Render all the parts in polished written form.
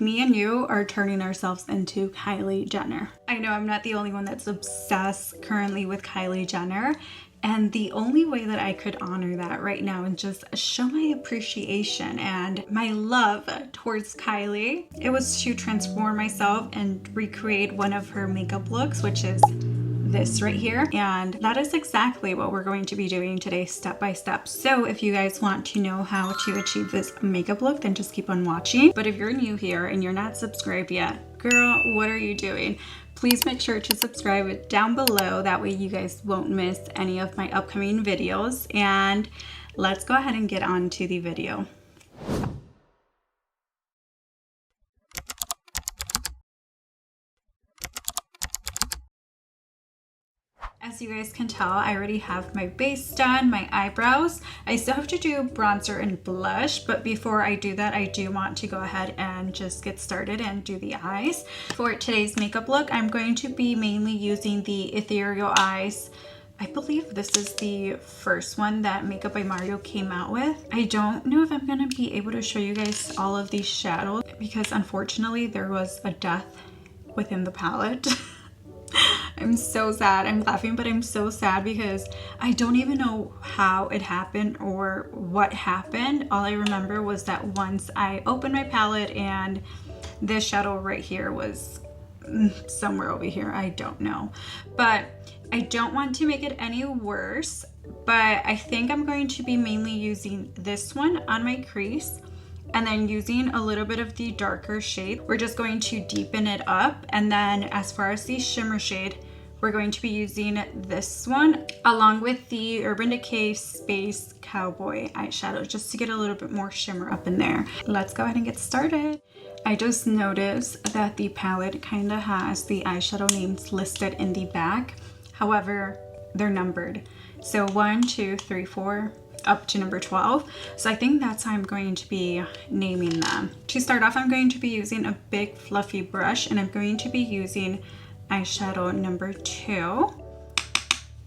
Me and you are turning ourselves into Kylie Jenner. I know I'm not the only one that's obsessed currently with Kylie Jenner. And the only way that I could honor that right now and just show my appreciation and my love towards Kylie, it was to transform myself and recreate one of her makeup looks, which is this right here. And that is exactly what we're going to be doing today, step by step. So if you guys want to know how to achieve this makeup look, then just keep on watching. But if you're new here and you're not subscribed yet, girl, what are you doing? Please make sure to subscribe down below. That way you guys won't miss any of my upcoming videos. And let's go ahead and get on to the video. As you guys can tell, I already have my base done, my eyebrows. I still have to do bronzer and blush, but before I do that, I do want to go ahead and just get started and do the eyes. For today's makeup look, I'm going to be mainly using the Ethereal Eyes. I believe this is the first one that Makeup by Mario came out with. I don't know if I'm going to be able to show you guys all of these shadows because unfortunately there was a death within the palette. I'm so sad. I'm laughing, but I'm so sad because I don't even know how it happened or what happened. All I remember was that once I opened my palette and this shadow right here was somewhere over here. I don't know, but I don't want to make it any worse, but I think I'm going to be mainly using this one on my crease. And then using a little bit of the darker shade, we're just going to deepen it up. And then as far as the shimmer shade, we're going to be using this one along with the Urban Decay Space Cowboy eyeshadow just to get a little bit more shimmer up in there. Let's go ahead and get started. I just noticed that the palette kind of has the eyeshadow names listed in the back. However, they're numbered. So 1, 2, 3, 4. Up to number 12. So I think that's how I'm going to be naming them. To start off, I'm going to be using a big fluffy brush and I'm going to be using eyeshadow number 2.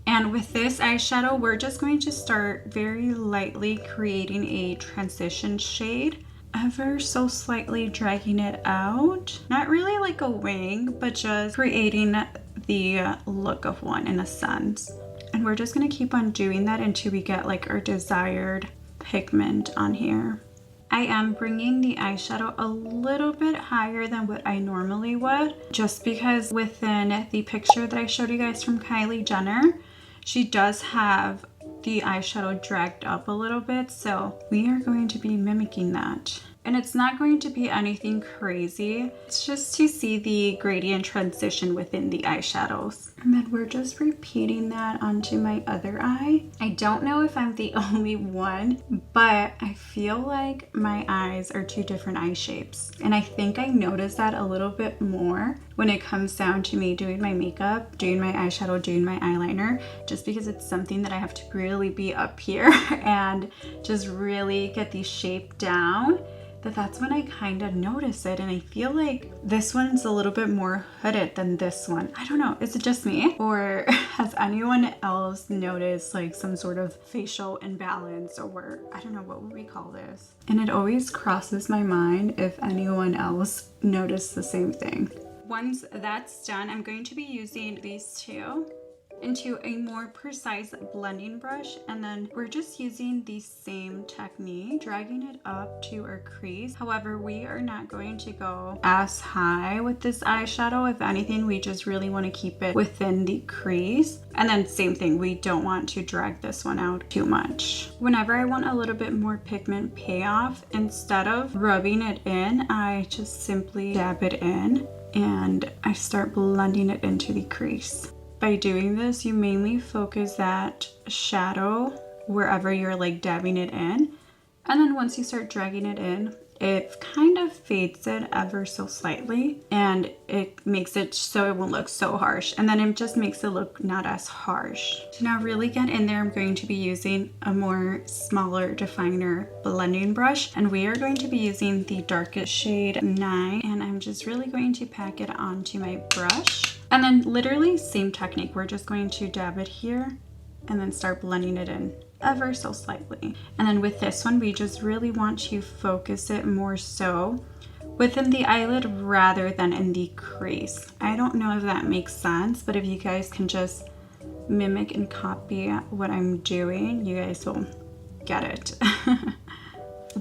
And with this eyeshadow, we're just going to start very lightly creating a transition shade, ever so slightly dragging it out. Not really like a wing, but just creating the look of one in a sense. And we're just going to keep on doing that until we get like our desired pigment on here. I am bringing the eyeshadow a little bit higher than what I normally would, just because within the picture that I showed you guys from Kylie Jenner, she does have the eyeshadow dragged up a little bit. So we are going to be mimicking that. And it's not going to be anything crazy. It's just to see the gradient transition within the eyeshadows. And then we're just repeating that onto my other eye. I don't know if I'm the only one, but I feel like my eyes are two different eye shapes. And I think I noticed that a little bit more when it comes down to me doing my makeup, doing my eyeshadow, doing my eyeliner, just because it's something that I have to really be up here and just really get the shape down. That's when I kind of notice it, and I feel like this one's a little bit more hooded than this one. I don't know, is it just me? Or has anyone else noticed like some sort of facial imbalance, or I don't know, what would we call this? And it always crosses my mind if anyone else noticed the same thing. Once that's done, I'm going to be using these two into a more precise blending brush, and then we're just using the same technique, dragging it up to our crease. However, we are not going to go as high with this eyeshadow. If anything, we just really want to keep it within the crease. And then same thing, we don't want to drag this one out too much. Whenever I want a little bit more pigment payoff, instead of rubbing it in, I just simply dab it in and I start blending it into the crease. By doing this, you mainly focus that shadow wherever you're like dabbing it in. And then once you start dragging it in, it kind of fades it ever so slightly and it makes it so it won't look so harsh. And then it just makes it look not as harsh. To now really get in there, I'm going to be using a more smaller definer blending brush. And we are going to be using the darkest shade 9. And I'm just really going to pack it onto my brush. And then literally same technique. We're just going to dab it here and then start blending it in ever so slightly. And then with this one, we just really want to focus it more so within the eyelid rather than in the crease. I don't know if that makes sense, but if you guys can just mimic and copy what I'm doing, you guys will get it.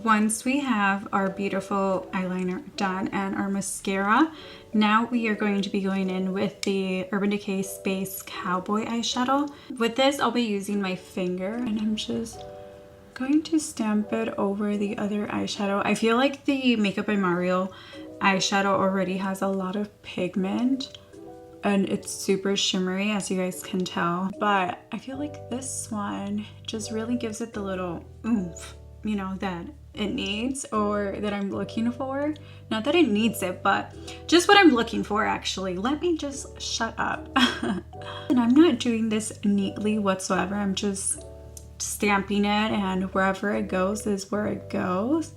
Once we have our beautiful eyeliner done and our mascara, now we are going to be going in with the Urban Decay Space Cowboy eyeshadow. With this, I'll be using my finger and I'm just going to stamp it over the other eyeshadow. I feel like the Makeup by Mario eyeshadow already has a lot of pigment and it's super shimmery, as you guys can tell, but I feel like this one just really gives it the little oomph, you know, that it needs or that I'm looking for. Not that it needs it, but just what I'm looking for actually. Let me just shut up. And I'm not doing this neatly whatsoever. I'm just stamping it and wherever it goes is where it goes.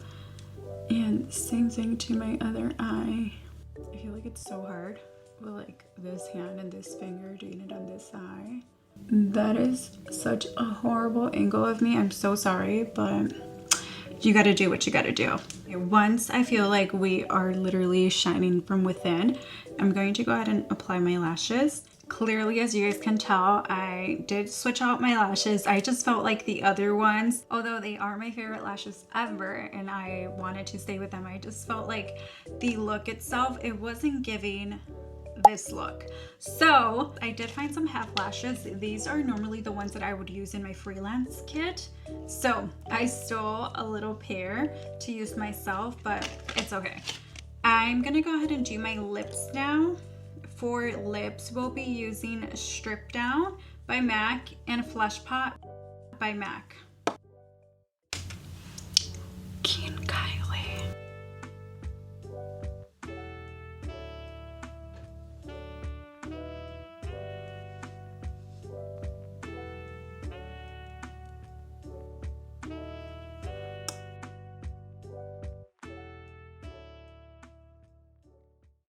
And same thing to my other eye. I feel like it's so hard with like this hand and this finger doing it on this eye. That is such a horrible angle of me. I'm so sorry, but you gotta do what you gotta do. Once I feel like we are literally shining from within, I'm going to go ahead and apply my lashes. Clearly, as you guys can tell, I did switch out my lashes. I just felt like the other ones, although they are my favorite lashes ever and I wanted to stay with them, I just felt like the look itself, it wasn't giving this look. So I did find some half lashes. These are normally the ones that I would use in my freelance kit. So I stole a little pair to use myself, but it's okay. I'm gonna go ahead and do my lips now. For lips, we'll be using Strip Down by MAC and Flesh Pot by MAC.